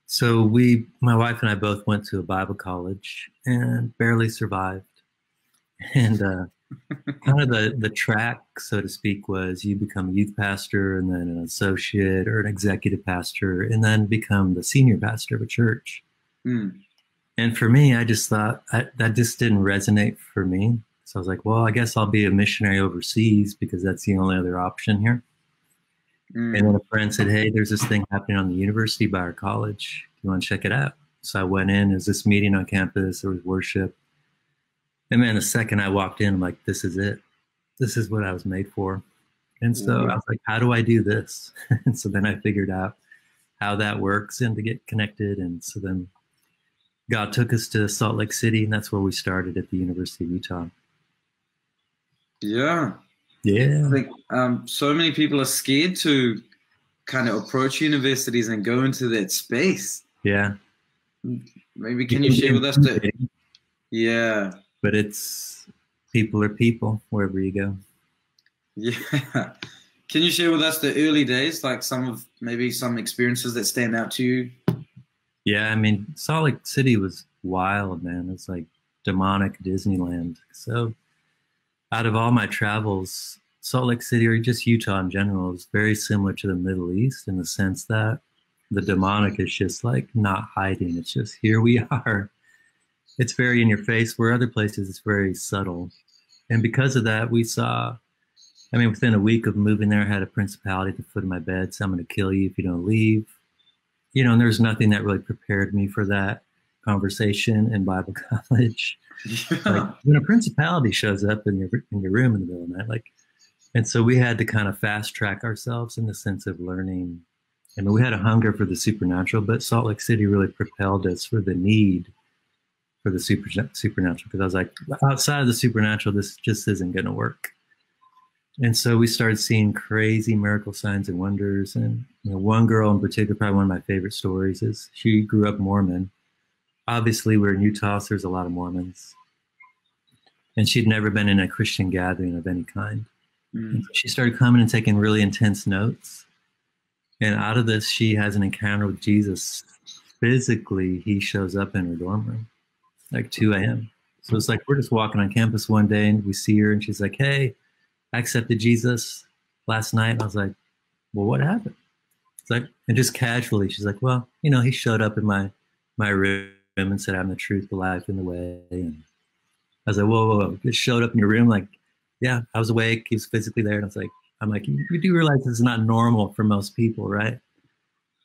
So my wife and I both went to a Bible college and barely survived. And kind of the track, so to speak, was you become a youth pastor and then an associate or an executive pastor and then become the senior pastor of a church. Mm. And for me, I just thought that just didn't resonate for me. So I was like, well, I guess I'll be a missionary overseas because that's the only other option here. And then a friend said, hey, there's this thing happening on the university by our college. You want to check it out? So I went in. There was this meeting on campus. There was worship. And man, the second I walked in, I'm like, this is it. This is what I was made for. And so I was like, how do I do this? And so then I figured out how that works and to get connected. And so then God took us to Salt Lake City, and that's where we started at the University of Utah. Yeah. Yeah. I think so many people are scared to kind of approach universities and go into that space. Yeah. Maybe can you share with us yeah. But people are people wherever you go. Yeah. Can you share with us the early days, like maybe some experiences that stand out to you? Yeah, I mean, Salt Lake City was wild, man. It's like demonic Disneyland. So out of all my travels, Salt Lake City or just Utah in general is very similar to the Middle East in the sense that the demonic is just like not hiding. It's just here we are. It's very in your face, where other places it's very subtle. And because of that, we saw, I mean, within a week of moving there, I had a principality at the foot of my bed. So I'm going to kill you if you don't leave. You know, and there's nothing that really prepared me for that conversation in Bible college. Yeah. Like when a principality shows up in your room in the middle of the night, like, and so we had to kind of fast track ourselves in the sense of learning. I mean, we had a hunger for the supernatural, but Salt Lake City really propelled us for the need for the supernatural, because I was like, outside of the supernatural, this just isn't going to work. And so we started seeing crazy miracle signs and wonders. And you know, one girl in particular, probably one of my favorite stories, is she grew up Mormon. Obviously, we're in Utah, so there's a lot of Mormons. And she'd never been in a Christian gathering of any kind. Mm. So she started coming and taking really intense notes. And out of this, she has an encounter with Jesus. Physically, he shows up in her dorm room, like 2 a.m. So it's like we're just walking on campus one day, and we see her, and she's like, hey, I accepted Jesus last night. And I was like, well, what happened? It's like, and just casually, she's like, well, you know, he showed up in my room and said, I'm the truth, the life, and the way. And I was like, whoa. Just showed up in your room? Like, yeah, I was awake. He was physically there. And I was like, you do realize this is not normal for most people, right?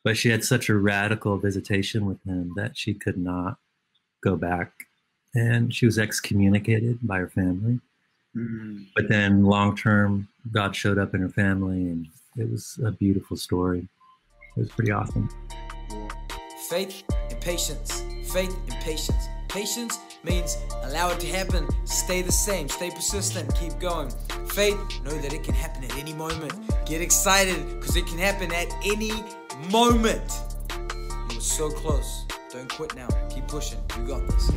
But she had such a radical visitation with him that she could not go back. And she was excommunicated by her family. Mm. But then long-term, God showed up in her family, and it was a beautiful story. It was pretty awesome. Faith and patience. Faith and patience. Patience means allow it to happen. Stay the same. Stay persistent. Keep going. Faith, know that it can happen at any moment. Get excited because it can happen at any moment. You were so close. Don't quit now. Keep pushing. You got this.